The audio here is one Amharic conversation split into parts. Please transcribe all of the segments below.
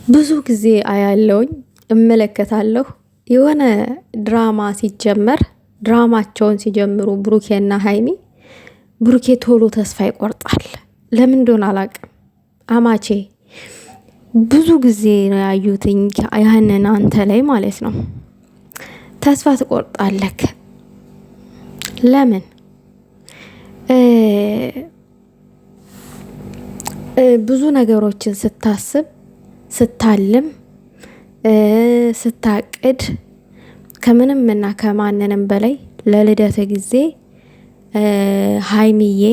ብዙ ጊዜ አያለውኝ እመለከታለሁ። የሆነ ድራማ ሲጀመር ድራማቸውን ሲጀምሩ ብሩኬና ሀይሚ ብሩኬ ቶሎ ተስፋ ይቆርጣል። ለምን እንደሆነ አላውቅም። አማቼ ብዙ ጊዜ ነው ያዩትኝ ያንን አንተ ላይ ማለት ነው። ተስፋ ትቆርጣለክ። ለምን? ብዙ ነገሮችን ስታስብ ስታልም ስታቅድ ከምንም እና ከማንንም በላይ ለልደት ጊዜ ሀይሚዬ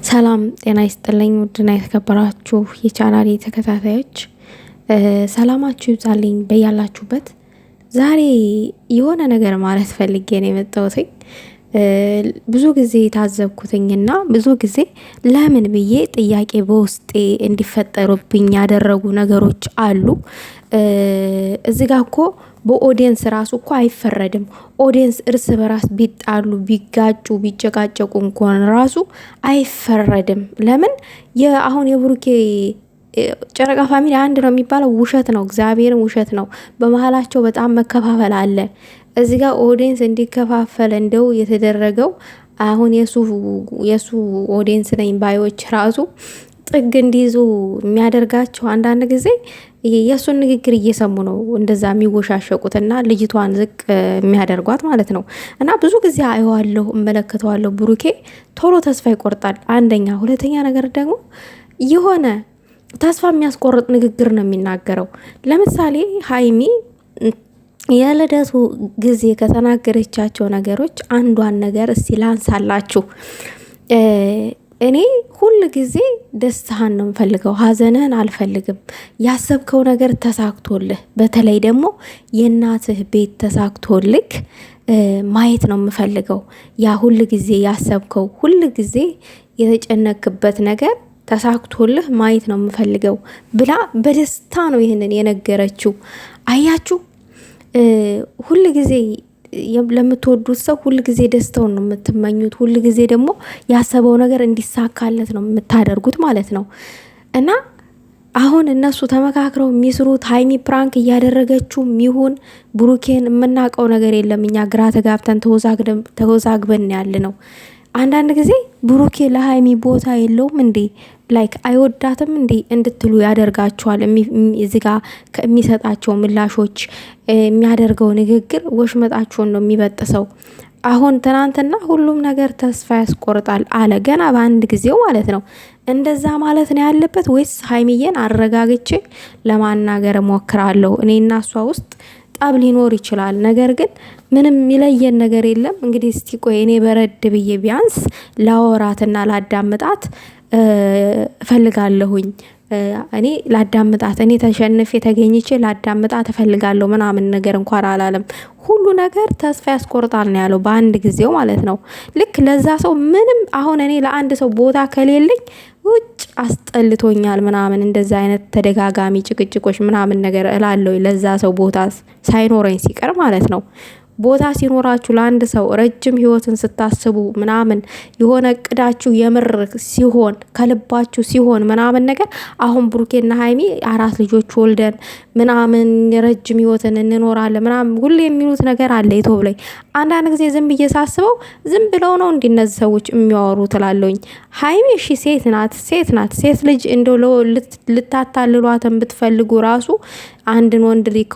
ሰላም ጤና ይስጥልኝ። ውድና የተከበራችሁ የቻናሌ ተከታታዮች ሰላማችሁ ይብዛልኝ በያላችሁበት። ዛሬ የሆነ ነገር ማለት ፈልጌ ነው የመጣሁት። ብዙ ጊዜ የታዘብኩትኝና ብዙ ጊዜ ለምን ብዬ ጥያቄ በውስጤ እንዲፈጠሩብኝ ያደረጉ ነገሮች አሉ። እዚህ ጋር እኮ በኦዲየንስ ራሱ እኮ አይፈረድም። ኦዲየንስ እርስ በራስ ቢጣሉ ቢጋጩ ቢጨቃጨቁ እንኳን ራሱ አይፈረድም። ለምን አሁን የብሩኬ ጨረቃ ፋሚሊ አንድ ነው የሚባለው ውሸት ነው። እግዚአብሔርን ውሸት ነው። በመሀላቸው በጣም መከፋፈል አለ። እዚህ ጋር ኦዲየንስ እንዲከፋፈል እንደው የተደረገው አሁን የሱ ኦዲየንስ ነኝ ባዮች ራሱ ጥግ እንዲይዙ የሚያደርጋቸው አንዳንድ ጊዜ የእሱን ንግግር እየሰሙ ነው እንደዛ የሚወሻሸቁትና ልጅቷን ዝቅ የሚያደርጓት ማለት ነው። እና ብዙ ጊዜ አየዋለሁ እመለከተዋለሁ። ብሩኬ ቶሎ ተስፋ ይቆርጣል። አንደኛ፣ ሁለተኛ ነገር ደግሞ የሆነ ተስፋ የሚያስቆርጥ ንግግር ነው የሚናገረው። ለምሳሌ ሀይሚ የልደቱ ጊዜ ከተናገረቻቸው ነገሮች አንዷን ነገር እስቲ ላንሳላችሁ። እኔ ሁል ጊዜ ደስታህን ነው የምፈልገው፣ ሀዘንህን አልፈልግም። ያሰብከው ነገር ተሳክቶልህ፣ በተለይ ደግሞ የእናትህ ቤት ተሳክቶልክ ማየት ነው የምፈልገው። ያ ሁል ጊዜ ያሰብከው ሁል ጊዜ የተጨነክበት ነገር ተሳክቶልህ ማየት ነው የምፈልገው ብላ በደስታ ነው ይህንን የነገረችው። አያችሁ፣ ሁል ጊዜ ለምትወዱት ሰው ሁል ጊዜ ደስታውን ነው የምትመኙት። ሁል ጊዜ ደግሞ ያሰበው ነገር እንዲሳካለት ነው የምታደርጉት ማለት ነው። እና አሁን እነሱ ተመካክረው የሚስሩት ሀይሚ ፕራንክ እያደረገችው ሚሆን ብሩኬን የምናውቀው ነገር የለም። እኛ ግራ ተጋብተን ተወዛግበን ያለ ነው። አንዳንድ ጊዜ ብሩኬ ለሀይሚ ቦታ የለውም እንዴ? ላይክ አይወዳትም እንዴ እንድትሉ ያደርጋቸዋል። እዚህ ጋ ከሚሰጣቸው ምላሾች የሚያደርገው ንግግር ወሽመጣቸውን ነው የሚበጥሰው። አሁን ትናንትና ሁሉም ነገር ተስፋ ያስቆርጣል አለ፣ ገና በአንድ ጊዜው ማለት ነው። እንደዛ ማለት ነው ያለበት ወይስ ሀይሚዬን አረጋግቼ ለማናገር ሞክራለሁ? እኔና እሷ ውስጥ ጠብ ሊኖር ይችላል፣ ነገር ግን ምንም የሚለየን ነገር የለም። እንግዲህ እስቲ ቆይ እኔ በረድ ብዬ ቢያንስ ላወራትና ላዳምጣት እፈልጋለሁኝ። እኔ ላዳምጣት፣ እኔ ተሸንፌ ተገኝቼ ላዳምጣት እፈልጋለሁ ምናምን ነገር እንኳን አላለም። ሁሉ ነገር ተስፋ ያስቆርጣል ነው ያለው፣ በአንድ ጊዜው ማለት ነው። ልክ ለዛ ሰው ምንም አሁን እኔ ለአንድ ሰው ቦታ ከሌለኝ ውጭ አስጠልቶኛል ምናምን እንደዛ አይነት ተደጋጋሚ ጭቅጭቆች ምናምን ነገር እላለሁ። ለዛ ሰው ቦታ ሳይኖረኝ ሲቀር ማለት ነው። ቦታ ሲኖራችሁ ለአንድ ሰው ረጅም ህይወትን ስታስቡ ምናምን የሆነ እቅዳችሁ የምር ሲሆን ከልባችሁ ሲሆን ምናምን ነገር አሁን ብሩኬና ሀይሚ 4 ልጆች ወልደን ምናምን ረጅም ህይወትን እንኖራለን ምናምን ሁሌ የሚሉት ነገር አለ ዩቲዩብ ላይ። አንዳንድ ጊዜ ዝም ብዬ ሳስበው ዝም ብለው ነው እንዲ እነዚህ ሰዎች የሚያወሩ ትላለኝ። ሀይሚ እሺ ሴት ናት። ሴት ልጅ እንደው ልታታልሏትን ብትፈልጉ ራሱ አንድን ወንድ ልጅ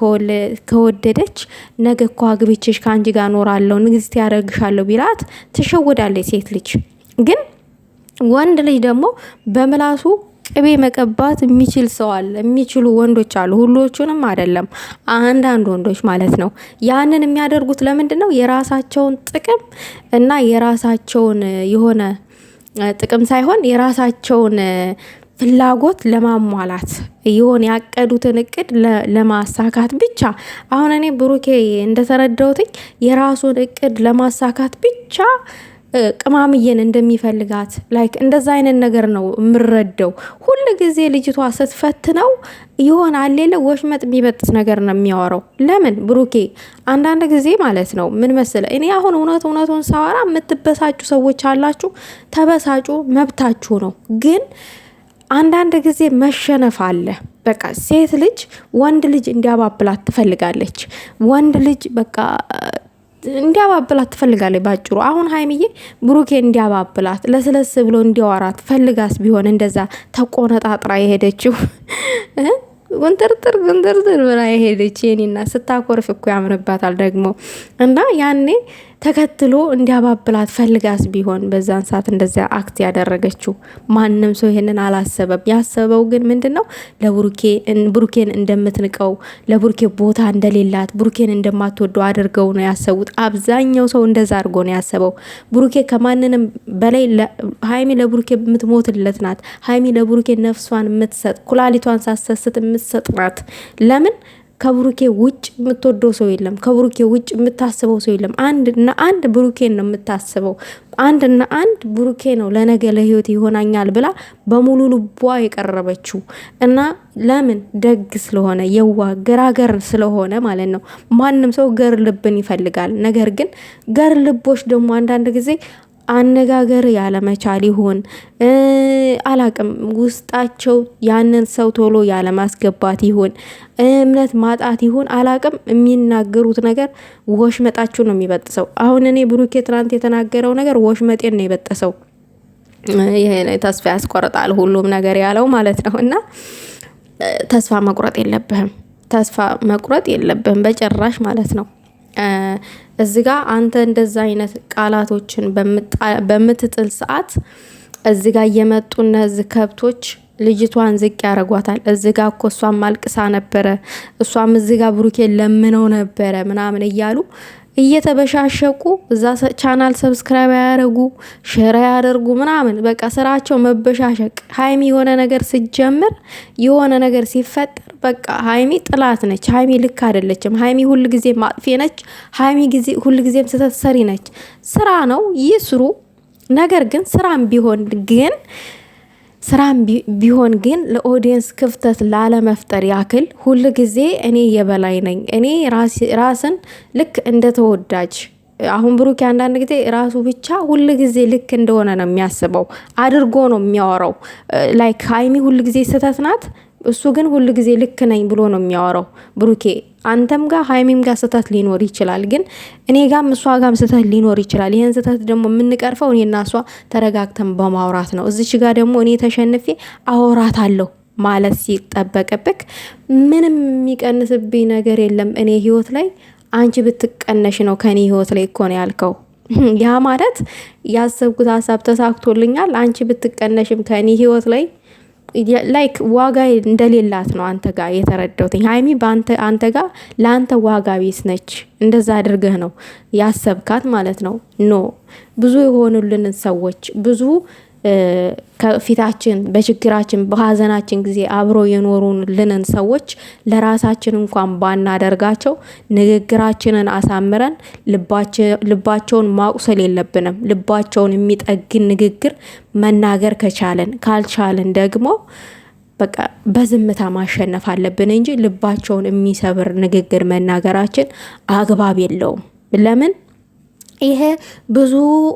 ከወደደች ነገ እኮ አግብቼሽ ከአንቺ ጋር ኖራለሁ ንግስት ያደርግሻለሁ ቢላት ትሸወዳለች ሴት ልጅ። ግን ወንድ ልጅ ደግሞ በምላሱ ቅቤ መቀባት የሚችል ሰው አለ፣ የሚችሉ ወንዶች አሉ። ሁሎቹንም አይደለም፣ አንዳንድ ወንዶች ማለት ነው። ያንን የሚያደርጉት ለምንድን ነው? የራሳቸውን ጥቅም እና የራሳቸውን የሆነ ጥቅም ሳይሆን የራሳቸውን ፍላጎት ለማሟላት የሆነ ያቀዱትን እቅድ ለማሳካት ብቻ። አሁን እኔ ብሩኬ እንደተረዳሁትኝ የራሱን እቅድ ለማሳካት ብቻ ቅማምዬን እንደሚፈልጋት ላይክ እንደዛ አይነት ነገር ነው የምረዳው። ሁሉ ጊዜ ልጅቷ ስትፈትነው ይሆን አሌለ ወሽመጥ የሚበጥስ ነገር ነው የሚያወራው። ለምን ብሩኬ አንዳንድ ጊዜ ማለት ነው ምን መሰለ፣ እኔ አሁን እውነቱን ሳወራ የምትበሳጩ ሰዎች አላችሁ፣ ተበሳጩ፣ መብታችሁ ነው። ግን አንዳንድ ጊዜ መሸነፍ አለ። በቃ ሴት ልጅ ወንድ ልጅ እንዲያባብላት ትፈልጋለች። ወንድ ልጅ በቃ እንዲያባብላት ትፈልጋለች። ባጭሩ አሁን ሀይሚዬ ብሩኬ እንዲያባብላት ለስለስ ብሎ እንዲያወራት ፈልጋስ ቢሆን እንደዛ ተቆነጣጥራ የሄደችው ጉንጥርጥር ብላ የሄደች የኔና ስታኮርፍ እኮ ያምርባታል ደግሞ እና ያኔ ተከትሎ እንዲያባብላት ፈልጋስ ቢሆን በዛን ሰዓት እንደዚያ አክት ያደረገችው። ማንም ሰው ይሄንን አላሰበም። ያሰበው ግን ምንድነው ብሩኬን እንደምትንቀው፣ ለብሩኬ ቦታ እንደሌላት፣ ብሩኬን እንደማትወደው አድርገው ነው ያሰቡት። አብዛኛው ሰው እንደዛ አድርጎ ነው ያሰበው። ብሩኬ ከማንንም በላይ ሀይሚ ለብሩኬ የምትሞትለት ናት። ሀይሚ ለብሩኬ ነፍሷን የምትሰጥ ኩላሊቷን ሳሰስት የምትሰጥ ናት። ለምን ከብሩኬ ውጭ የምትወደው ሰው የለም። ከብሩኬ ውጭ የምታስበው ሰው የለም። አንድ ብሩኬን ነው የምታስበው። አንድ ብሩኬ ነው ለነገ ለህይወት ይሆናኛል ብላ በሙሉ ልቧ የቀረበችው እና ለምን ደግ ስለሆነ የዋ ገራገር ስለሆነ ማለት ነው። ማንም ሰው ገር ልብን ይፈልጋል። ነገር ግን ገር ልቦች ደግሞ አንዳንድ ጊዜ አነጋገር ያለመቻል ይሆን አላቅም፣ ውስጣቸው ያንን ሰው ቶሎ ያለማስገባት ይሆን እምነት ማጣት ይሆን አላቅም፣ የሚናገሩት ነገር ወሽመጣችሁ ነው የሚበጥሰው። አሁን እኔ ብሩኬ ትናንት የተናገረው ነገር ወሽመጤን ነው የበጠሰው። ይሄ ተስፋ ያስቆርጣል ሁሉም ነገር ያለው ማለት ነው። እና ተስፋ መቁረጥ የለብህም በጭራሽ ማለት ነው። እዚህ ጋር አንተ እንደዛ አይነት ቃላቶችን በምትጥል ሰዓት እዚህ ጋር እየመጡ እነዚህ ከብቶች ልጅቷን ዝቅ ያረጓታል። እዚህ ጋር እኮ እሷም አልቅሳ ነበረ፣ እሷም እዚህ ጋር ብሩኬን ለምነው ነበረ ምናምን እያሉ እየተበሻሸቁ እዛ ቻናል ሰብስክራይብ ያደርጉ ሼር ያደርጉ ምናምን በቃ ስራቸው መበሻሸቅ። ሀይሚ የሆነ ነገር ሲጀምር የሆነ ነገር ሲፈጠር በቃ ሀይሚ ጥላት ነች። ሀይሚ ልክ አይደለችም። ሀይሚ ሁል ጊዜ ማጥፊ ነች። ሀይሚ ሁል ጊዜም ስህተት ሰሪ ነች። ስራ ነው ይስሩ። ነገር ግን ስራም ቢሆን ግን ለኦዲየንስ ክፍተት ላለመፍጠር ያክል ሁል ጊዜ እኔ የበላይ ነኝ፣ እኔ ራስን ልክ እንደ ተወዳጅ። አሁን ብሩኬ አንዳንድ ጊዜ ራሱ ብቻ ሁል ጊዜ ልክ እንደሆነ ነው የሚያስበው አድርጎ ነው የሚያወራው። ላይክ ሀይሚ ሁል ጊዜ ስህተት ናት፣ እሱ ግን ሁል ጊዜ ልክ ነኝ ብሎ ነው የሚያወራው። ብሩኬ አንተም ጋር ሀይሚም ጋር ስህተት ሊኖር ይችላል፣ ግን እኔ ጋም እሷ ጋም ስህተት ሊኖር ይችላል። ይህን ስህተት ደግሞ የምንቀርፈው እኔና እሷ ተረጋግተን በማውራት ነው። እዚች ጋር ደግሞ እኔ ተሸንፌ አወራታለሁ ማለት ሲጠበቅብክ ምንም የሚቀንስብኝ ነገር የለም እኔ ህይወት ላይ። አንቺ ብትቀነሽ ነው ከኔ ህይወት ላይ እኮ ነው ያልከው። ያ ማለት ያሰብኩት ሀሳብ ተሳክቶልኛል። አንቺ ብትቀነሽም ከኔ ህይወት ላይ ላይክ ዋጋ እንደሌላት ነው አንተ ጋር የተረዳሁት። ሀይሚ አንተ ጋር ለአንተ ዋጋ ቢስ ነች። እንደዛ አድርገህ ነው ያሰብካት ማለት ነው። ኖ ብዙ የሆኑልን ሰዎች ብዙ ከፊታችን በችግራችን በሀዘናችን ጊዜ አብሮ የኖሩልንን ሰዎች ለራሳችን እንኳን ባናደርጋቸው ንግግራችንን አሳምረን ልባቸውን ማቁሰል የለብንም። ልባቸውን የሚጠግን ንግግር መናገር ካልቻለን ደግሞ በቃ በዝምታ ማሸነፍ አለብን እንጂ ልባቸውን የሚሰብር ንግግር መናገራችን አግባብ የለውም። ለምን? ይሄ ብዙ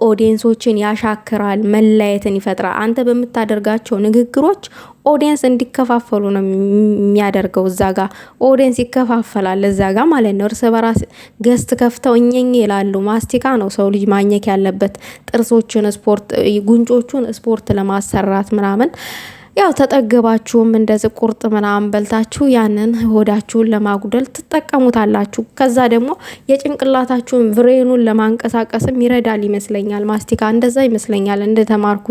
ኦዲየንሶችን ያሻክራል፣ መለያየትን ይፈጥራል። አንተ በምታደርጋቸው ንግግሮች ኦዲየንስ እንዲከፋፈሉ ነው የሚያደርገው። እዛ ጋ ኦዲየንስ ይከፋፈላል፣ እዛ ጋ ማለት ነው። እርስ በራስ ገስት ከፍተው እኘኝ ይላሉ። ማስቲካ ነው ሰው ልጅ ማኘክ ያለበት፣ ጥርሶችን ጉንጮቹን ስፖርት ለማሰራት ምናምን። ያው ተጠገባችሁም እንደዚህ ቁርጥ ምናምን በልታችሁ ያንን ሆዳችሁን ለማጉደል ትጠቀሙታላችሁ። ከዛ ደግሞ የጭንቅላታችሁን ብሬኑን ለማንቀሳቀስም ይረዳል ይመስለኛል። ማስቲካ እንደዛ ይመስለኛል።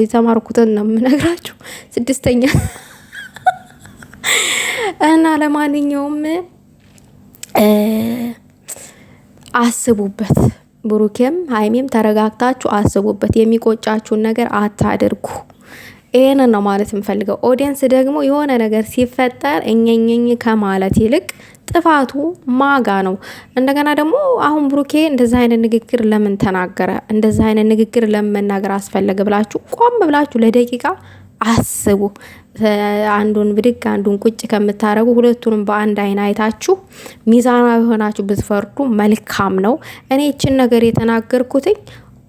የተማርኩትን ነው የምነግራችሁ። 6ኛ እና ለማንኛውም አስቡበት። ብሩኬም ሀይሜም ተረጋግታችሁ አስቡበት። የሚቆጫችሁን ነገር አታድርጉ። ይሄንን ነው ማለት የምፈልገው። ኦዲየንስ ደግሞ የሆነ ነገር ሲፈጠር እኘኘኝ ከማለት ይልቅ ጥፋቱ ማጋ ነው። እንደገና ደግሞ አሁን ብሩኬ እንደዛ አይነት ንግግር ለምን ተናገረ? እንደዛ አይነት ንግግር ለምን መናገር አስፈለገ ብላችሁ ቆም ብላችሁ ለደቂቃ አስቡ። አንዱን ብድግ አንዱን ቁጭ ከምታረጉ ሁለቱንም በአንድ አይን አይታችሁ ሚዛናዊ ሆናችሁ ብትፈርዱ መልካም ነው። እኔ እችን ነገር የተናገርኩትኝ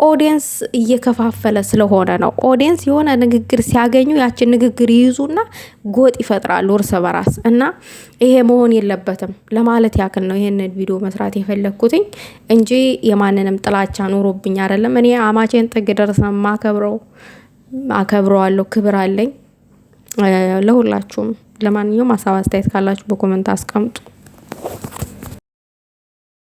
ኦዲየንስ እየከፋፈለ ስለሆነ ነው። ኦዲየንስ የሆነ ንግግር ሲያገኙ ያችን ንግግር ይይዙና ጎጥ ይፈጥራሉ እርስ በራስ እና ይሄ መሆን የለበትም ለማለት ያክል ነው ይሄንን ቪዲዮ መስራት የፈለግኩትኝ እንጂ የማንንም ጥላቻ ኖሮብኝ አይደለም። እኔ አማቼን ጥግ ድረስ ነው የማከብረው፣ አከብረዋለሁ፣ ክብር አለኝ ለሁላችሁም። ለማንኛውም ሀሳብ አስተያየት ካላችሁ በኮመንት አስቀምጡ።